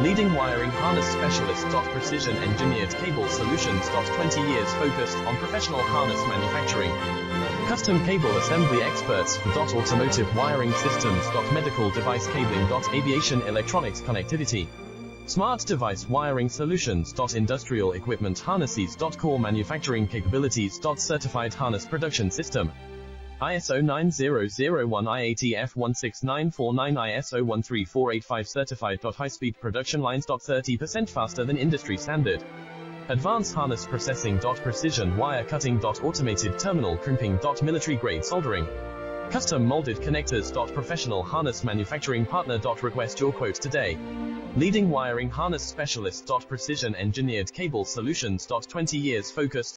Leading wiring harness specialist. Precision engineered cable solutions. 20 years focused on professional harness manufacturing. Custom cable assembly experts for automotive wiring systems. Medical device cabling. Aviation electronics connectivity. Smart device wiring solutions. Industrial equipment harnesses. Core manufacturing capabilities. Certified harness production system. ISO 9001 IATF 16949 ISO 13485 certified. High-speed production lines. 30% faster than industry standard. Advanced harness processing. Precision wire cutting. Automated terminal crimping. Military grade soldering. Custom molded connectors. Professional harness manufacturing partner. Request your quote today. Leading wiring harness specialist. Precision engineered cable solutions. 20 years focused